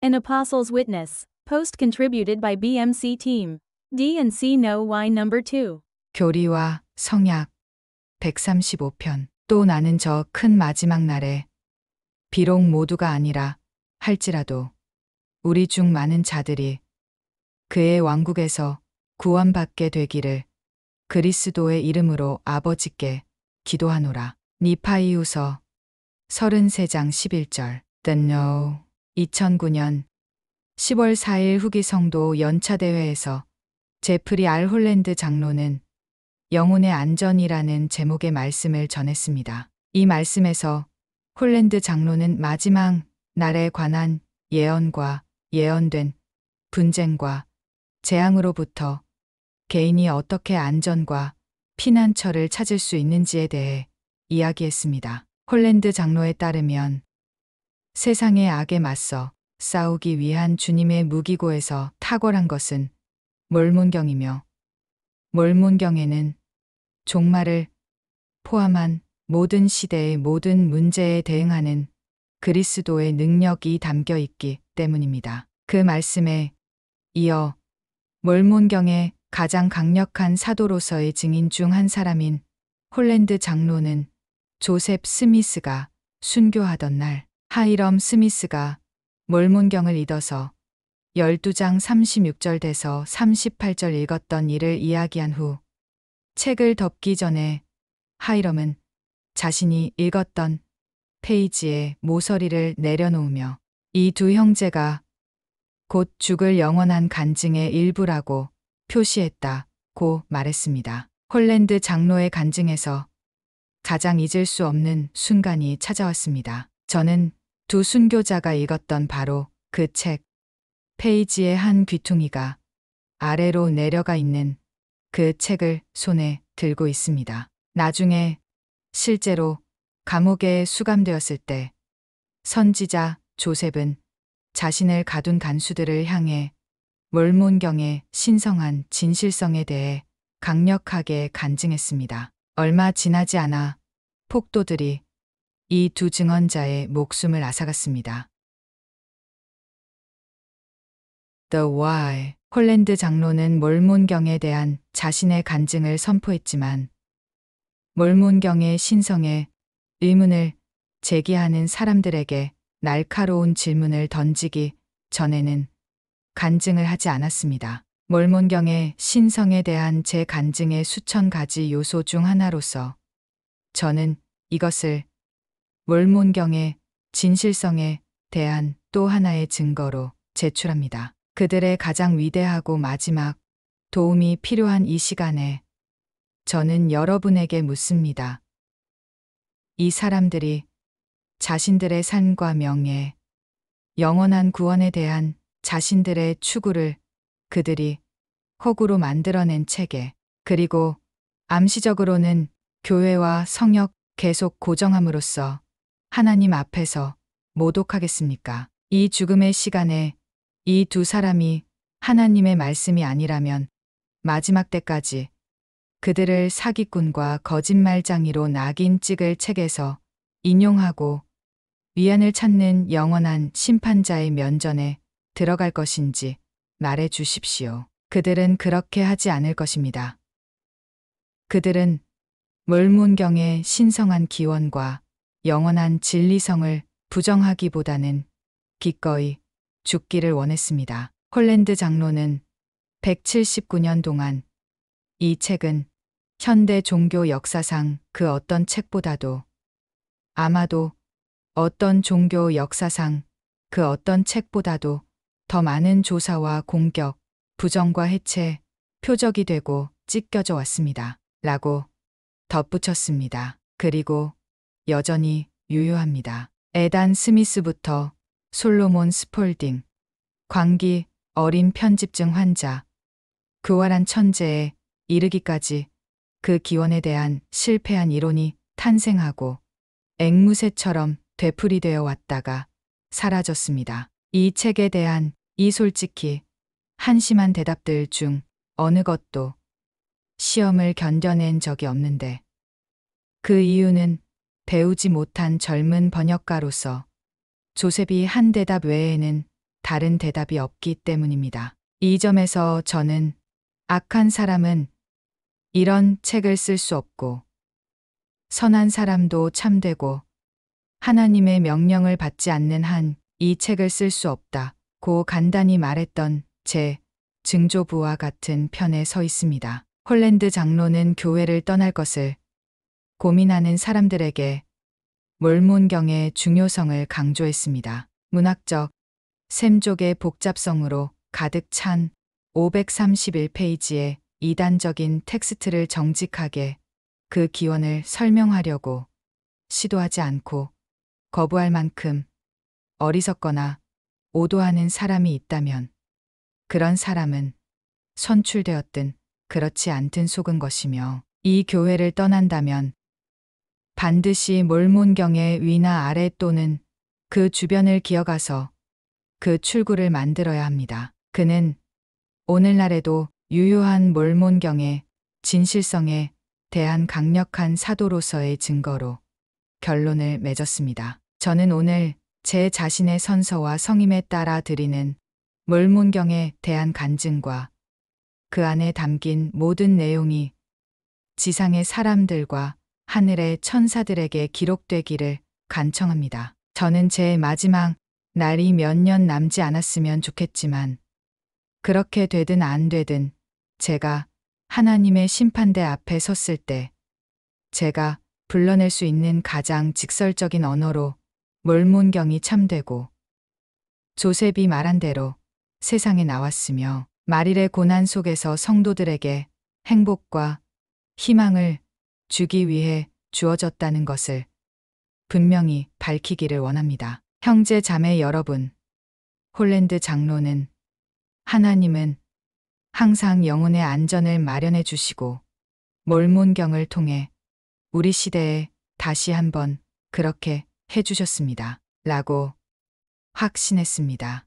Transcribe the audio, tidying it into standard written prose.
An Apostle's Witness. Post contributed by BMC Team. D&C No Y Number 2. 교리와 성약 135편. 또 나는 저 큰 마지막 날에 비록 모두가 아니라 할지라도 우리 중 많은 자들이 그의 왕국에서 구원받게 되기를 그리스도의 이름으로 아버지께 기도하노라. 니파이후서 33장 11절. The No. 2009년 10월 4일 후기 성도 연차대회에서 제프리 R. 홀랜드 장로는 영혼의 안전이라는 제목의 말씀을 전했습니다. 이 말씀에서 홀랜드 장로는 마지막 날에 관한 예언과 예언된 분쟁과 재앙으로부터 개인이 어떻게 안전과 피난처를 찾을 수 있는지에 대해 이야기했습니다. 홀랜드 장로에 따르면 세상의 악에 맞서 싸우기 위한 주님의 무기고에서 탁월한 것은 몰문경이며 몰문경에는 종말을 포함한 모든 시대의 모든 문제에 대응하는 그리스도의 능력이 담겨 있기 때문입니다. 그 말씀에 이어 몰문경의 가장 강력한 사도로서의 증인 중 한 사람인 홀랜드 장로는 조셉 스미스가 순교하던 날 하이럼 스미스가 몰문경을 읽어서 12장 36절에서 38절 읽었던 일을 이야기한 후 책을 덮기 전에 하이럼은 자신이 읽었던 페이지에 모서리를 내려놓으며 이 두 형제가 곧 죽을 영원한 간증의 일부라고 표시했다고 말했습니다. 홀랜드 장로의 간증에서 가장 잊을 수 없는 순간이 찾아왔습니다. 저는 두 순교자가 읽었던 바로 그 책 페이지의 한 귀퉁이가 아래로 내려가 있는 그 책을 손에 들고 있습니다. 나중에 실제로 감옥에 수감되었을 때 선지자 조셉은 자신을 가둔 간수들을 향해 몰문경의 신성한 진실성에 대해 강력하게 간증했습니다. 얼마 지나지 않아 폭도들이 이 두 증언자의 목숨을 앗아갔습니다. The Why. 홀랜드 장로는 몰문경에 대한 자신의 간증을 선포했지만 몰문경의 신성에 의문을 제기하는 사람들에게 날카로운 질문을 던지기 전에는 간증을 하지 않았습니다. 몰문경의 신성에 대한 제 간증의 수천 가지 요소 중 하나로서 저는 이것을 몰문경의 진실성에 대한 또 하나의 증거로 제출합니다. 그들의 가장 위대하고 마지막 도움이 필요한 이 시간에 저는 여러분에게 묻습니다. 이 사람들이 자신들의 삶과 명예, 영원한 구원에 대한 자신들의 추구를 그들이 허구로 만들어낸 체계, 그리고 암시적으로는 교회와 성역 계속 고정함으로써 하나님 앞에서 모독하겠습니까? 이 죽음의 시간에 이 두 사람이 하나님의 말씀이 아니라면 마지막 때까지 그들을 사기꾼과 거짓말장이로 낙인 찍을 책에서 인용하고 위안을 찾는 영원한 심판자의 면전에 들어갈 것인지 말해 주십시오. 그들은 그렇게 하지 않을 것입니다. 그들은 몰문경의 신성한 기원과 영원한 진리성을 부정하기보다는 기꺼이 죽기를 원했습니다. 홀랜드 장로는 179년 동안 이 책은 현대 종교 역사상 그 어떤 책보다도 아마도 어떤 종교 역사상 그 어떤 책보다도 더 많은 조사와 공격, 부정과 해체, 표적이 되고 찢겨져 왔습니다. 라고 덧붙였습니다. 그리고 여전히 유효합니다. 에단 스미스부터 솔로몬 스폴딩, 광기 어린 편집증 환자, 교활한 천재에 이르기까지 그 기원에 대한 실패한 이론이 탄생하고 앵무새처럼 되풀이되어 왔다가 사라졌습니다. 이 책에 대한 이 솔직히 한심한 대답들 중 어느 것도 시험을 견뎌낸 적이 없는데 그 이유는 배우지 못한 젊은 번역가로서 조셉이 한 대답 외에는 다른 대답이 없기 때문입니다. 이 점에서 저는 악한 사람은 이런 책을 쓸 수 없고 선한 사람도 참되고 하나님의 명령을 받지 않는 한 이 책을 쓸 수 없다고 간단히 말했던 제 증조부와 같은 편에 서 있습니다. 홀랜드 장로는 교회를 떠날 것을 고민하는 사람들에게 몰몬경의 중요성을 강조했습니다. 문학적 셈족의 복잡성으로 가득 찬 531페이지의 이단적인 텍스트를 정직하게 그 기원을 설명하려고 시도하지 않고 거부할 만큼 어리석거나 오도하는 사람이 있다면 그런 사람은 선출되었든 그렇지 않든 속은 것이며 이 교회를 떠난다면 반드시 몰몬경의 위나 아래 또는 그 주변을 기어가서 그 출구를 만들어야 합니다. 그는 오늘날에도 유효한 몰몬경의 진실성에 대한 강력한 사도로서의 증거로 결론을 맺었습니다. 저는 오늘 제 자신의 선서와 성임에 따라 드리는 몰몬경에 대한 간증과 그 안에 담긴 모든 내용이 지상의 사람들과 하늘의 천사들에게 기록되기를 간청합니다. 저는 제 마지막 날이 몇 년 남지 않았으면 좋겠지만 그렇게 되든 안 되든 제가 하나님의 심판대 앞에 섰을 때 제가 불러낼 수 있는 가장 직설적인 언어로 몰몬경이 참되고 조셉이 말한 대로 세상에 나왔으며 말일의 고난 속에서 성도들에게 행복과 희망을 주기 위해 주어졌다는 것을 분명히 밝히기를 원합니다. 형제 자매 여러분, 홀랜드 장로는 하나님은 항상 영혼의 안전을 마련해 주시고 몰몬경을 통해 우리 시대에 다시 한번 그렇게 해주셨습니다. 라고 확신했습니다.